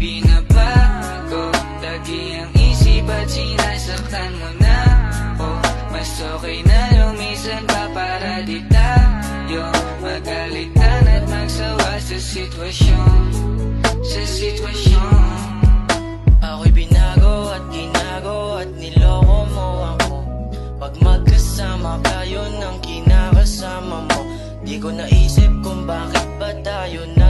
binabago. Lagi ang isip at sinasaktan mo na ako. Mas okay na lumisan pa para di tayo magalitan at magsawa sa sitwasyon. Sa sitwasyon. Ako'y binago at ginago at niloko mo ako. Pag magkasama kayo ng kinakasama mo, di ko naisip kung bakit ba tayo na